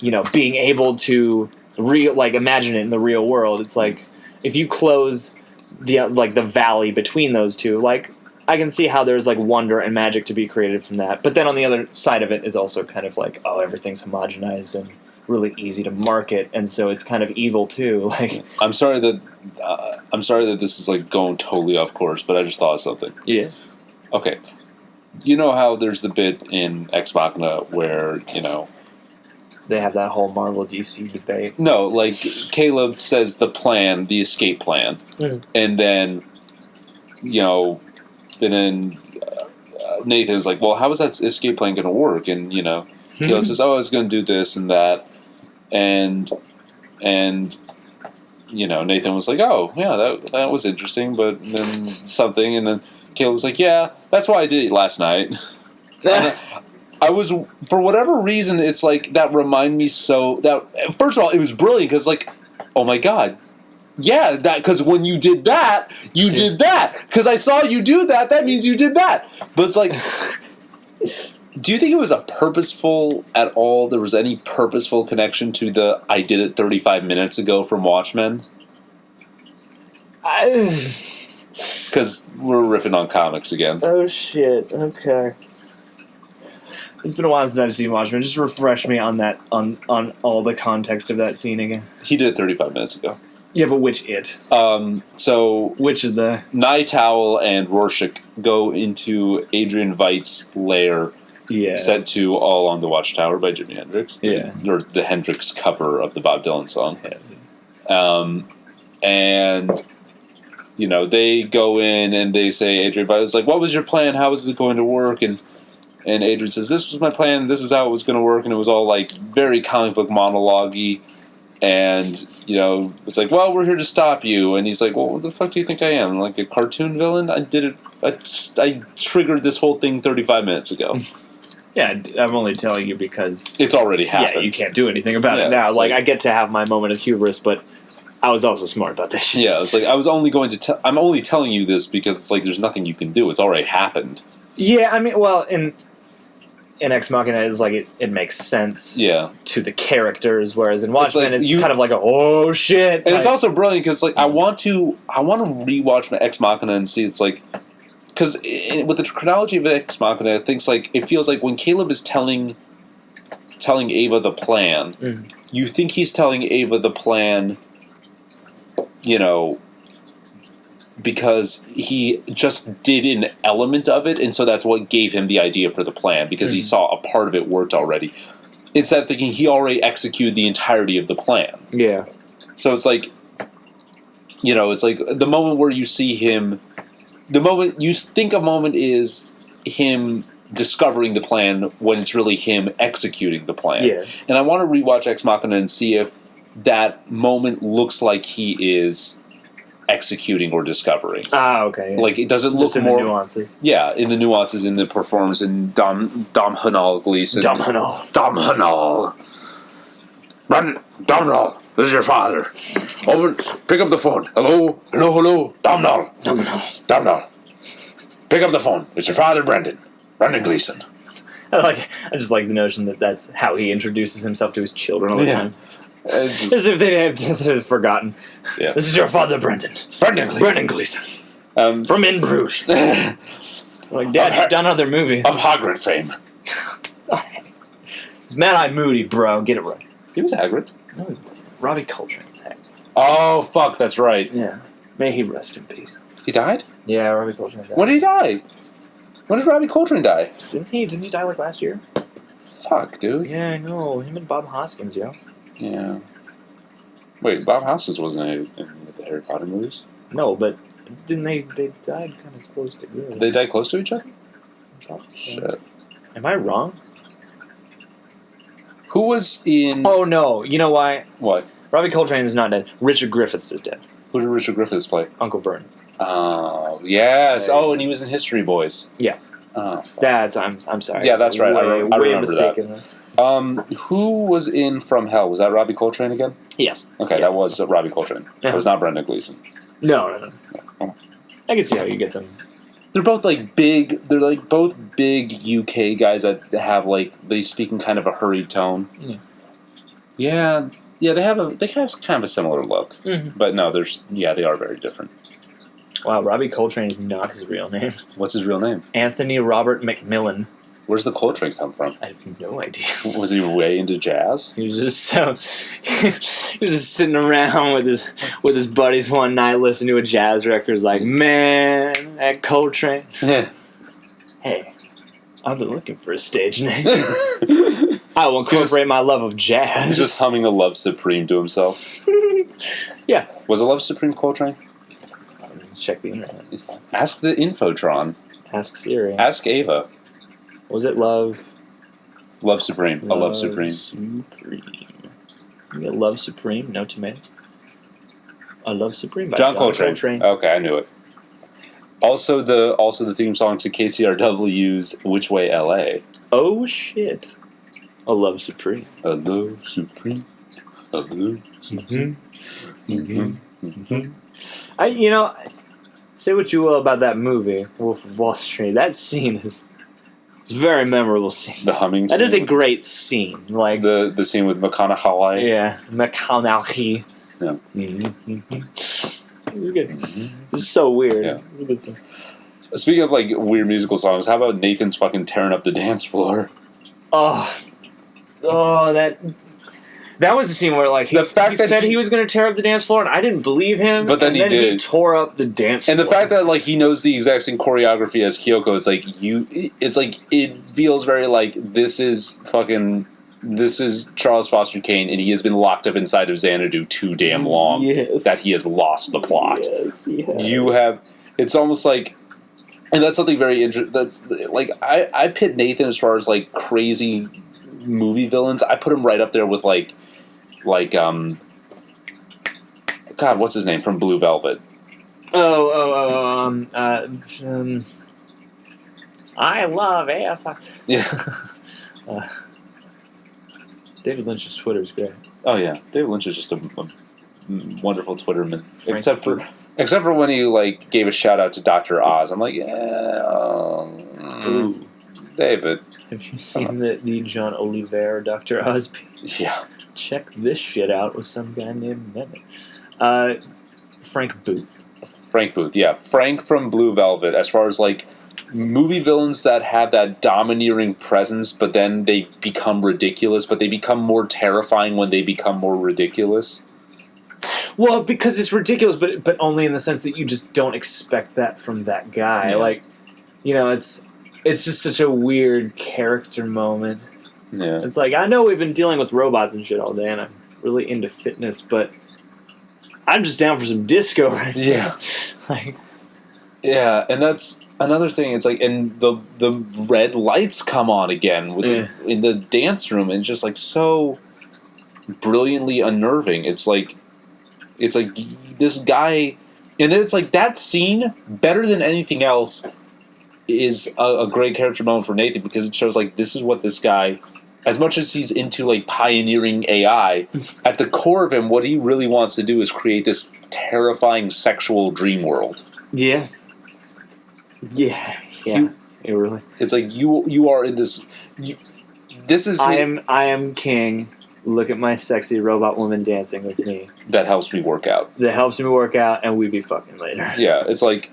being able to imagine it in the real world. It's like, if you close the valley between those two. Like, I can see how there's like wonder and magic to be created from that. But then on the other side of it is also kind of like, oh, everything's homogenized and really easy to market, and so it's kind of evil too. Like, I'm sorry that this is like going totally off course, but I just thought of something. yeah. Okay. You know how there's the bit in Ex Machina where, They have that whole Marvel DC debate. no, like Caleb says the escape plan, and then, Nathan's like, well, how is that escape plan going to work? And, Caleb says, oh, I was going to do this and that, and Nathan was like, oh, yeah, that was interesting, but then something, and then Caleb was like, yeah, that's why I did it last night. I was, for whatever reason, it's like, that reminded me that, first of all, it was brilliant, because, like, oh my god, yeah, because when you did that, you did that, because I saw you do that, that means you did that. But it's like, do you think it was at all, there was any purposeful connection to the I did it 35 minutes ago from Watchmen? Because we're riffing on comics again. Oh, shit. Okay. It's been a while since I've seen Watchmen. Just refresh me on that, on all the context of that scene again. He did it 35 minutes ago. Yeah, but which it? So... Which of the... Night Owl and Rorschach go into Adrian Veidt's lair, set to All on the Watchtower by Jimi Hendrix. Yeah. Or the Hendrix cover of the Bob Dylan song. And... they go in and they say, Adrian Veidt's like, what was your plan? How was it going to work? And Adrian says, this was my plan. This is how it was going to work. And it was all, like, very comic book monologue-y. And, it's like, well, we're here to stop you. And he's like, well, what the fuck do you think I am? Like a cartoon villain? I did it. I triggered this whole thing 35 minutes ago. Yeah, I'm only telling you because... It's already happened. Yeah, you can't do anything about it now. Like, I get to have my moment of hubris, but... I was also smart about this shit. Yeah, it's like, I'm only telling you this because it's like there's nothing you can do. It's already happened. Yeah, I mean, well, in Ex Machina, it's like it makes sense to the characters, whereas in Watchmen, it's kind of like oh shit. And it's also brilliant because like I want to rewatch Ex Machina and see it's like because with the chronology of Ex Machina, it feels like when Caleb is telling Ava the plan, you think he's telling Ava the plan. Because he just did an element of it, and so that's what gave him the idea for the plan, because he saw a part of it worked already. Instead of thinking he already executed the entirety of the plan. Yeah. So it's like, it's like the moment where you see him, the moment you think a moment is him discovering the plan when it's really him executing the plan. Yeah. And I want to rewatch Ex Machina and see if that moment looks like he is executing or discovering. Ah, okay. Yeah. Like, it doesn't look in more... the nuances. Yeah, in the nuances, in the performance, in Dom Gleason. Dom Hanal. Dom, this is your father. Open, pick up the phone. Hello? Dom. Pick up the phone. It's your father, Brendan Gleason. I just like the notion that that's how he introduces himself to his children all the time. As if they have forgotten. Yeah. This is your father, Brendan Gleason. From In Bruges. Like, Dad, you've done other movies. Of Hagrid fame. It's Mad-Eye Moody, bro. Get it right. He was Hagrid. No, he wasn't. Robbie Coltrane was Hagrid. Oh, fuck, that's right. Yeah. May he rest in peace. He died? Yeah, Robbie Coltrane died. When did he die? When did Robbie Coltrane die? Didn't he die like last year? Fuck, dude. Yeah, I know. Him and Bob Hoskins, yo. Yeah. Wait, Bob Hoskins wasn't in the Harry Potter movies? No, but didn't they died kind of close together. They died close to each other? Shit. Am I wrong? Who was in... Oh, no. You know why? What? Robbie Coltrane is not dead. Richard Griffiths is dead. Who did Richard Griffiths play? Uncle Vernon. Oh, yes. Oh, and he was in History Boys. Yeah. Oh, fuck. I'm sorry. Yeah, that's right. I remember mistaken. That. Who was in From Hell? Was that Robbie Coltrane again? Yes. Okay, that was Robbie Coltrane. It was not Brendan Gleeson. No. I can see how you get them. They're both big. They're both big UK guys that have they speak in kind of a hurried tone. Yeah. They have kind of a similar look. Mm-hmm. But no, they are very different. Wow, Robbie Coltrane is not his real name. What's his real name? Anthony Robert McMillan. Where's the Coltrane come from? I have no idea. Was he way into jazz? He was just he was just sitting around with his buddies one night listening to a jazz record. He's like, man, that Coltrane. Yeah. Hey, I've been looking for a stage name. I will incorporate my love of jazz. He's just humming a Love Supreme to himself. Yeah. Was a Love Supreme Coltrane? Check the internet. Ask the Infotron. Ask Siri. Ask Ava. Was it Love? Love Supreme. A Love Supreme. Supreme. You get Love Supreme, no tomato. A Love Supreme by John Coltrane. Okay, I knew it. Also the theme song to KCRW's Which Way LA. Oh shit. A Love Supreme. A Love Supreme. A Love Supreme. Say what you will about that movie, Wolf of Wall Street. That scene is a very memorable scene. The humming scene. That is a great scene. Like the scene with McConaughey. Yeah, McConaughey. Yeah. It's good. This is so weird. Yeah. It's a good scene. Speaking of like weird musical songs, how about Nathan's fucking tearing up the dance floor? Oh, that was the scene where like he said he was going to tear up the dance floor, and I didn't believe him. But then he did. He tore up the dance floor. And the fact that like he knows the exact same choreography as Kyoko is like it feels very like this is Charles Foster Kane, and he has been locked up inside of Xanadu too damn long that he has lost the plot. Yes, he has. You have. It's almost like. And that's something very interesting. That's like I pit Nathan as far as like crazy movie villains. I put him right up there with God, what's his name from Blue Velvet? I love AFI. Yeah. David Lynch's Twitter is great. Oh yeah, David Lynch is just a wonderful Twitterman. Except for when he like gave a shout out to Dr. Oz. I'm like, David. Have you seen the John Oliver Dr. Oz piece? Yeah. Check this shit out with some guy named Mehmet. Frank Booth. Frank Booth, yeah. Frank from Blue Velvet, as far as like movie villains that have that domineering presence, but then they become ridiculous, but they become more terrifying when they become more ridiculous. Well, because it's ridiculous, but only in the sense that you just don't expect that from that guy. Yeah. Like, it's just such a weird character moment. Yeah. It's like, I know we've been dealing with robots and shit all day, and I'm really into fitness, but I'm just down for some disco right now. Yeah. Like, yeah, and that's another thing. It's like, and the red lights come on again in the dance room, and just like so brilliantly unnerving. It's like this guy, and then it's like that scene, better than anything else, is a great character moment for Nathan, because it shows like this is what this guy, as much as he's into like pioneering AI, at the core of him, what he really wants to do is create this terrifying sexual dream world. Yeah. Yeah. It really. It's like you are in this. This is. I am king. Look at my sexy robot woman dancing with me. That helps me work out. That helps me work out, and we be fucking later. Yeah, it's like.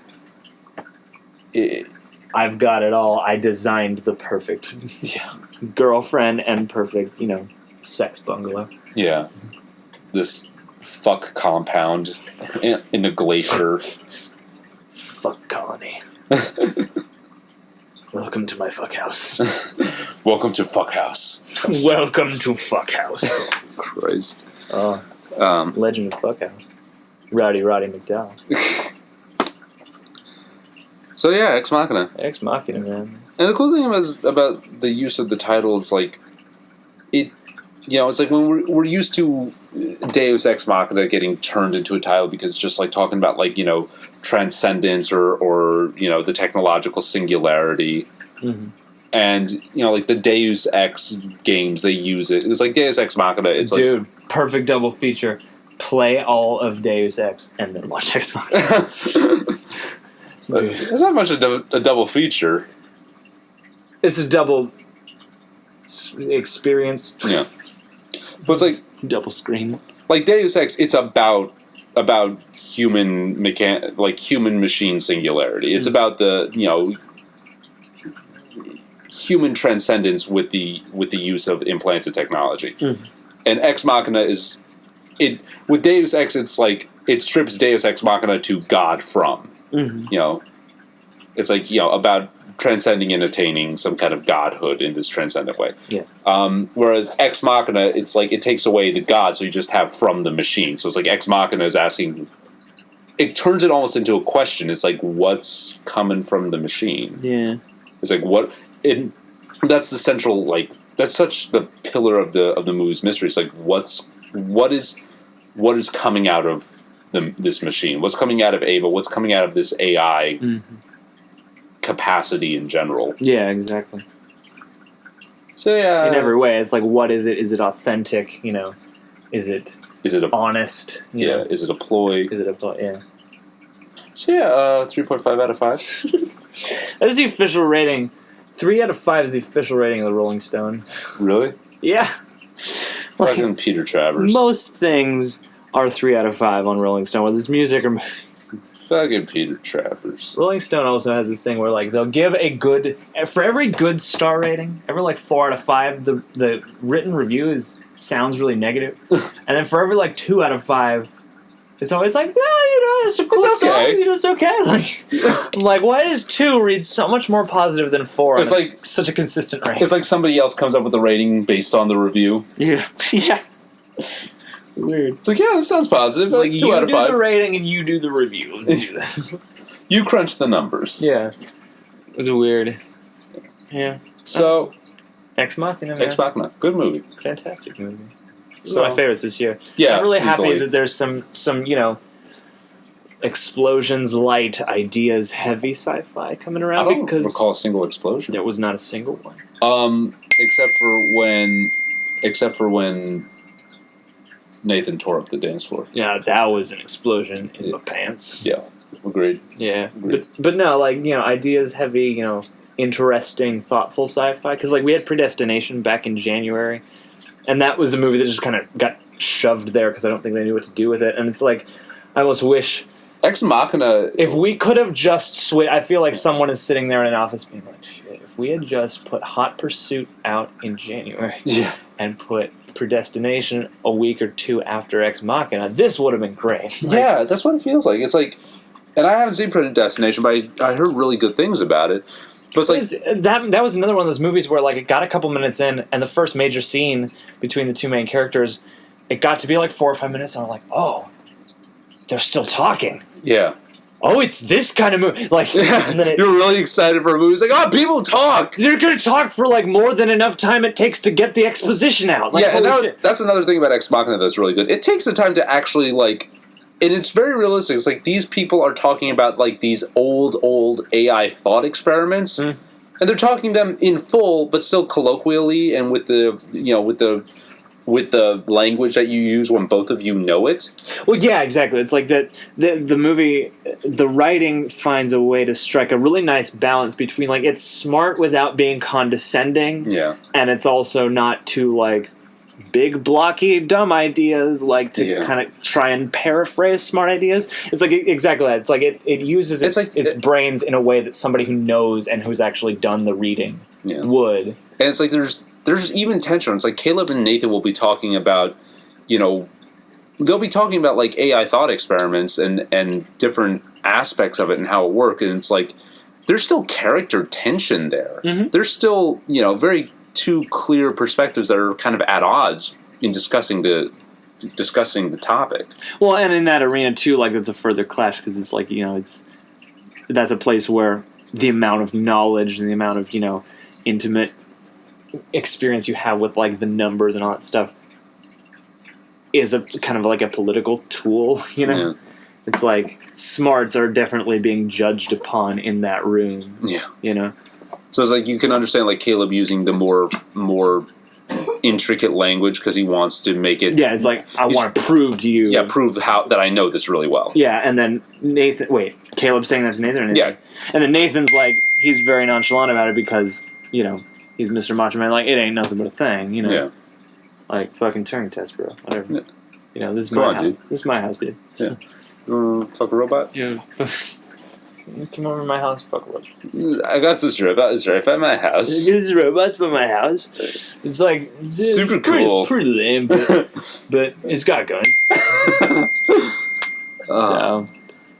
I've got it all. I designed the perfect girlfriend and perfect, sex bungalow. Yeah. This fuck compound in a glacier. Fuck colony. Welcome to my fuck house. Welcome to fuck house. Welcome to fuck house. Christ. Legend of fuck house. Rowdy McDowell. So yeah, Ex Machina. Ex Machina, man. And the cool thing about the use of the title is like, it's like when we're used to Deus Ex Machina getting turned into a title because it's just like talking about like, transcendence or the technological singularity. Mm-hmm. And, like the Deus Ex games, they use it. It's like Deus Ex Machina. It's Dude, perfect double feature. Play all of Deus Ex and then watch Ex Machina. It's not much a double feature. It's a double experience. Yeah. But it's like... double screen. Like Deus Ex, it's about human machine singularity. It's about the human transcendence with the use of implanted technology. And Ex Machina is it with Deus Ex. It's like it strips Deus Ex Machina to God from. It's like about transcending and attaining some kind of godhood in this transcendent way. Whereas Ex Machina, it's like it takes away the God, so you just have from the machine. So it's like Ex Machina is asking. It turns it almost into a question. It's like, what's coming from the machine? Yeah. It's like what. That's the central that's such the pillar of the movie's mystery. It's like what is coming out of this machine? What's coming out of Ava? What's coming out of this AI capacity in general? Yeah, exactly. So yeah, in every way, it's like, what is it? Is it authentic? Is it honest? Yeah. Is it a ploy? Is it a ploy? Yeah. So yeah, 3.5 out of 5. That is the official rating. 3 out of 5 is the official rating of the Rolling Stone. Really? Yeah. Fucking Peter Travers. Most things are 3 out of 5 on Rolling Stone, whether it's music or movies. Fucking Peter Travers. Rolling Stone also has this thing where they'll give for every good star rating, every 4 out of 5, the written review sounds really negative, and then for every 2 out of 5. It's always like, it's a cool song. It's okay. Why does 2 read so much more positive than 4? It's like such a consistent rating. It's like somebody else comes up with a rating based on the review. Yeah. Yeah. Weird. It's like, yeah, this sounds positive. 2 out of 5. You do the rating and you do the review. Let's do this. You crunch the numbers. Yeah. It was weird. Yeah. So, Ex Machina. Ex Machina. Good movie. Fantastic movie. It's one of my favorites this year. Yeah, I'm really happy that there's some explosions, light, ideas, heavy sci-fi coming around. I don't recall a single explosion. There was not a single one. Except for when Nathan tore up the dance floor. Yeah, that was an explosion in my pants. Yeah, agreed. Yeah, agreed. But no, ideas, heavy, interesting, thoughtful sci-fi. Because we had Predestination back in January. And that was a movie that just kind of got shoved there because I don't think they knew what to do with it. And it's I almost wish... Ex Machina... If we could have just switched... I feel like someone is sitting there in an office being like, shit, if we had just put Hot Pursuit out in January and put Predestination a week or 2 after Ex Machina, this would have been great. Yeah, that's what it feels like. It's like... And I haven't seen Predestination, but I heard really good things about it. But it's that was another one of those movies where it got a couple minutes in, and the first major scene between the two main characters, it got to be 4 or 5 minutes, and I'm like, oh, they're still talking. Yeah. Oh, it's this kind of movie. And then you're really excited for a movie. It's like, oh, people talk. They're going to talk for more than enough time it takes to get the exposition out. And that's another thing about Ex Machina that's really good. It takes the time to actually and it's very realistic. It's these people are talking about these old AI thought experiments, and they're talking them in full, but still colloquially and with the with the language that you use when both of you know it. Well, yeah, exactly. It's that the movie, the writing finds a way to strike a really nice balance between it's smart without being condescending, and it's also not too big, blocky, dumb ideas, kind of try and paraphrase smart ideas. It's exactly that. It's it uses its brains in a way that somebody who knows and who's actually done the reading would. And it's there's even tension. It's Caleb and Nathan will be talking about, they'll be talking about AI thought experiments and different aspects of it and how it works. And it's there's still character tension there. Mm-hmm. There's still, very two clear perspectives that are kind of at odds in discussing the topic. Well, and in that arena too, it's a further clash because it's that's a place where the amount of knowledge and the amount of intimate experience you have with the numbers and all that stuff is a kind of a political tool. Yeah. It's smarts are definitely being judged upon in that room. Yeah. So it's you can understand Caleb using the more intricate language because he wants to make it. Yeah, it's I want to prove to you. Yeah, prove that I know this really well. Yeah, and then Caleb's saying that to Nathan. Or Nathan? Yeah, and then Nathan's he's very nonchalant about it because he's Mr. Macho Man. It ain't nothing but a thing. Yeah. Fucking Turing test, bro. Whatever. You know, this is Come my on, house. dude. This is my house, dude. Yeah. Fuck a robot? Yeah. Come over to my house, fuck a robot. I got this robot. It's right by my house. This is robots by my house. It's like Super cool. Pretty lame, but it's got guns. So,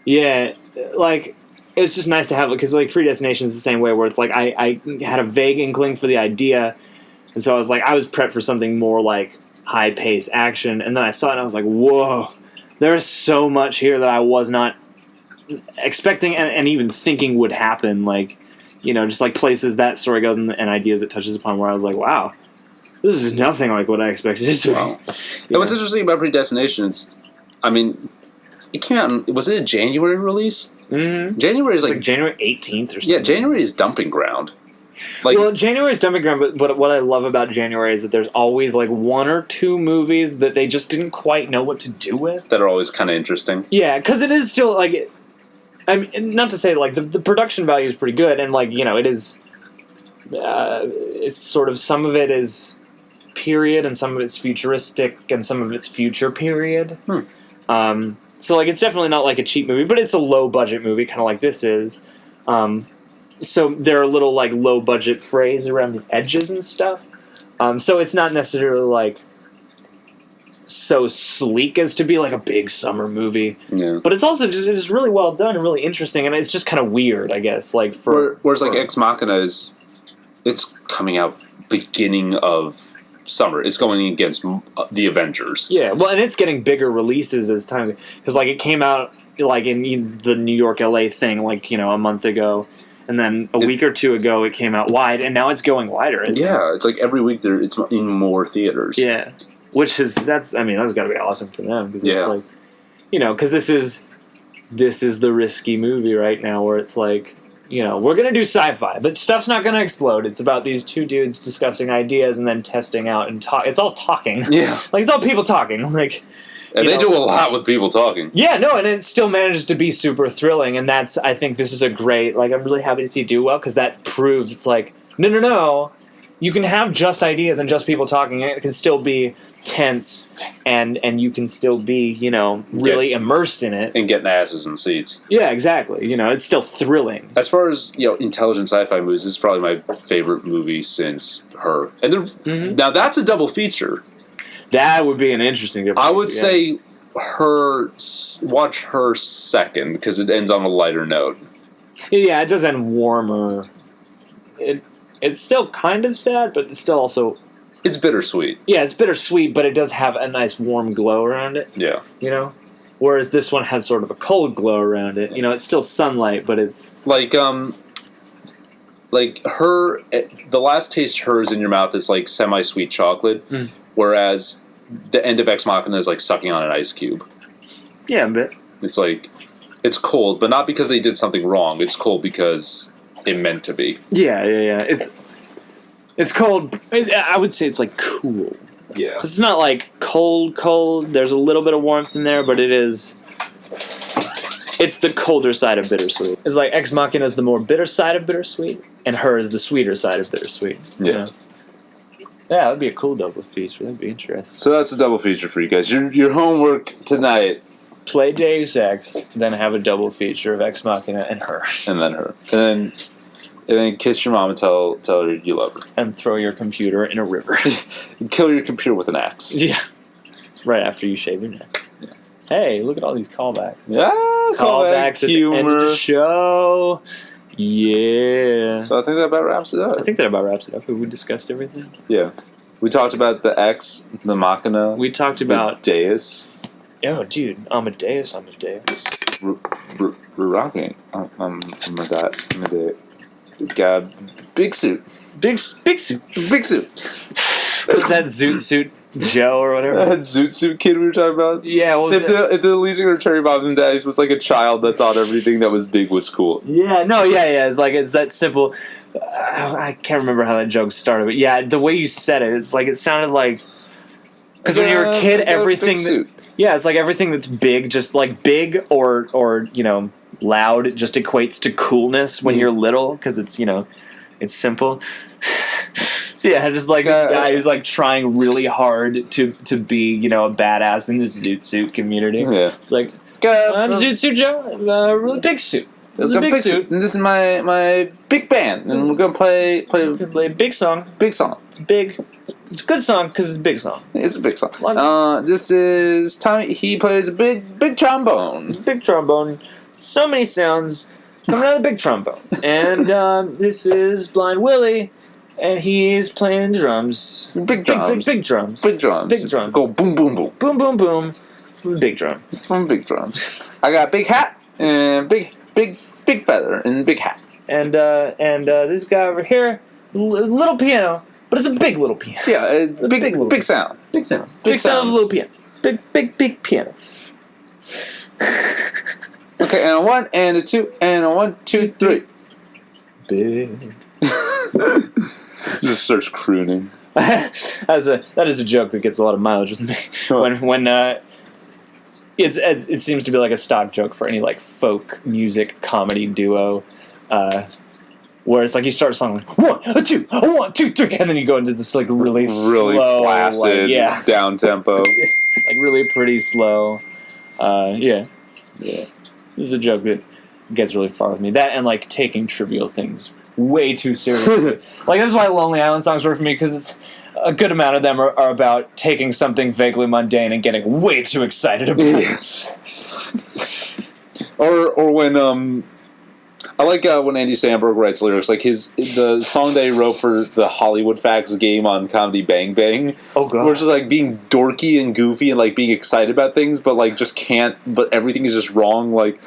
yeah, like, it's just nice to have it, because, like, Predestination is the same way, where it's like, I had a vague inkling for the idea, and so I was prepped for something more, like, high-paced action, and then I saw it, and I was like, whoa, there's so much here that I was not expecting and even thinking would happen, like, you know, just, like, places that story goes and ideas it touches upon, where I was like, wow, this is nothing like what I expected it to be. Wow. And what's interesting about Predestination is, I mean, it came out, was it a January release? Mm-hmm. January is like January 18th or something. Yeah, January is dumping ground. Like, well, January is dumping ground, but what I love about January is that there's always like one or two movies that they just didn't quite know what to do with. That are always kind of interesting. Yeah, because it is still like, I mean, not to say like the production value is pretty good, and like, you know, it is. It's sort of, some of it is period, and some of it's futuristic, and some of it's future period. So, like, it's definitely not, like, a cheap movie, but it's a low-budget movie, kind of like this is. So there are little, like, low-budget frays around the edges and stuff. So it's not necessarily, like, so sleek as to be, like, a big summer movie. Yeah. But it's also just really well done and really interesting, and it's just kind of weird, I guess. Like, whereas, like, Ex Machina is... It's coming out beginning of... summer. It's going against the Avengers. Yeah, well, and it's getting bigger releases as time, because like it came out like in the New York LA thing, like, you know, a month ago, and then a week or two ago it came out wide, and now it's going wider. Yeah, it's like every week it's in more theaters. Yeah, which is that's got to be awesome for them, because it's like, you know, because this is the risky movie right now, where it's like, you know, we're going to do sci-fi, but stuff's not going to explode. It's about these two dudes discussing ideas and then testing out and talk. It's all talking. Yeah. Like, it's all people talking. Like, and they do a lot with people talking. Yeah, no, and it still manages to be super thrilling, and that's, I think this is a great, like, I'm really happy to see it do well, because that proves it's like, no. You can have just ideas and just people talking, and it can still be tense, and you can still be, you know, really immersed in it. And getting asses in seats. Yeah, exactly. You know, it's still thrilling. As far as, you know, intelligent sci-fi movies, this is probably my favorite movie since Her. And now that's a double feature. That would be an interesting difference. I would say watch Her second, because it ends on a lighter note. Yeah, it does end warmer. It's still kind of sad, but it's still also... It's bittersweet. Yeah, it's bittersweet, but it does have a nice warm glow around it. Yeah. You know? Whereas this one has sort of a cold glow around it. You know, it's still sunlight, but it's... Like Her... The last taste Hers in your mouth is like semi-sweet chocolate, whereas the end of Ex Machina is like sucking on an ice cube. Yeah, a bit. It's like... It's cold, but not because they did something wrong. It's cold because it meant to be. Yeah. It's cold. I would say it's like cool. Yeah. Because it's not like cold. There's a little bit of warmth in there, but it is... It's the colder side of bittersweet. It's like Ex Machina is the more bitter side of bittersweet, and Her is the sweeter side of bittersweet. Yeah. You know? Yeah, that would be a cool double feature. That'd be interesting. So that's a double feature for you guys. Your homework tonight... Play Deus Ex, then have a double feature of Ex Machina and Her. And then Her. And then kiss your mom and tell her you love her. And throw your computer in a river. Kill your computer with an axe. Yeah. Right after you shave your neck. Yeah. Hey, look at all these callbacks. Yeah, callbacks at humor. the end of the show. Yeah. So I think that about wraps it up. I think that about wraps it up. Have we discussed everything? Yeah. We talked about the X, the Machina. We talked about... Deus. Oh, dude. Amadeus. We're rocking. I'm a guy. God, big suit. Big suit. Big suit. Was that Zoot Suit Joe or whatever? That Zoot Suit kid we were talking about? Yeah. If the lead singer of Cherry Bombs and Daddies was like a child that thought everything that was big was cool. Yeah. No. Yeah. It's that simple. I can't remember how that joke started, but yeah, the way you said it, it's like it sounded like. Because when you're a kid, everything. It's like everything that's big, just like big or you know, loud, just equates to coolness when you're little, because it's, you know, it's simple. Yeah, just like this guy who's like trying really hard to be, you know, a badass in the zoot suit community. Yeah. It's like, I'm Zoot Suit Joe, a really big suit. It's a big suit. And this is my big band, and we're gonna play a big song. Big song. It's big. It's a good song because it's a big song. It's a big song. This is Tommy. He plays a big trombone. Big trombone. So many sounds coming out of the big trombone. And this is Blind Willie, and he's playing drums. Big drums. Big drums. Big drums. Big drums. Go boom boom boom. Boom boom boom. From the big drum. From big drums. I got a big hat and big feather and big hat. And this guy over here, little piano, but it's a big little piano. Yeah, big sound. Big sound. Big sound of a little piano. Big piano. Okay, and a 1 and a 2 and a 1, 2, 3. Big. Just starts crooning. That is a joke that gets a lot of mileage with me. When it seems to be like a stock joke for any like folk music comedy duo, where it's like you start a song like 1, 2, 1, 2, 3, and then you go into this like really slow, placid, down tempo, like really pretty slow. Yeah. This is a joke that gets really far with me. That and like taking trivial things way too seriously. Like that's why Lonely Island songs work for me, because it's a good amount of them are about taking something vaguely mundane and getting way too excited about it. Or when I like when Andy Samberg writes lyrics, like the song that he wrote for the Hollywood Facts game on Comedy Bang Bang. Oh god, where it's just like being dorky and goofy and like being excited about things, but like just can't. But everything is just wrong. Like,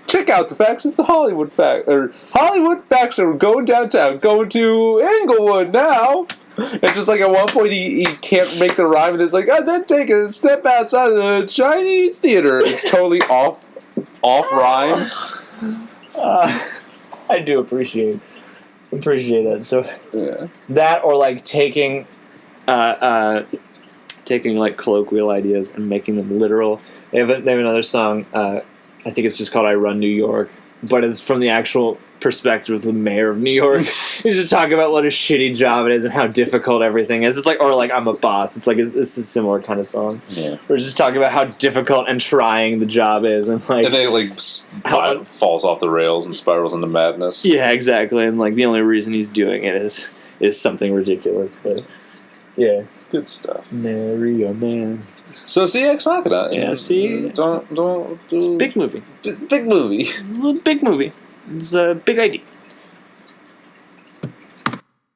check out the facts. It's the Hollywood fact or Hollywood Facts are going downtown, going to Inglewood now. It's just like at one point he can't make the rhyme, and it's like, then take a step outside of the Chinese theater. It's totally off rhyme. I do appreciate that. So yeah. That or like taking like colloquial ideas and making them literal. They have another song. I think it's just called "I Run New York," but it's from the actual perspective of the mayor of New York. He's just talking about what a shitty job it is and how difficult everything is. It's like, or like, I'm a boss. It's like it's a similar kind of song. Yeah, we're just talking about how difficult and trying the job is, and like, and then like how it falls off the rails and spirals into madness. Yeah, exactly. And like the only reason he's doing it is something ridiculous. But yeah, good stuff. Marry a man. So see Ex Machina. Yeah, see, don't. It's a big movie. It's a big movie. Big movie. It's a big idea.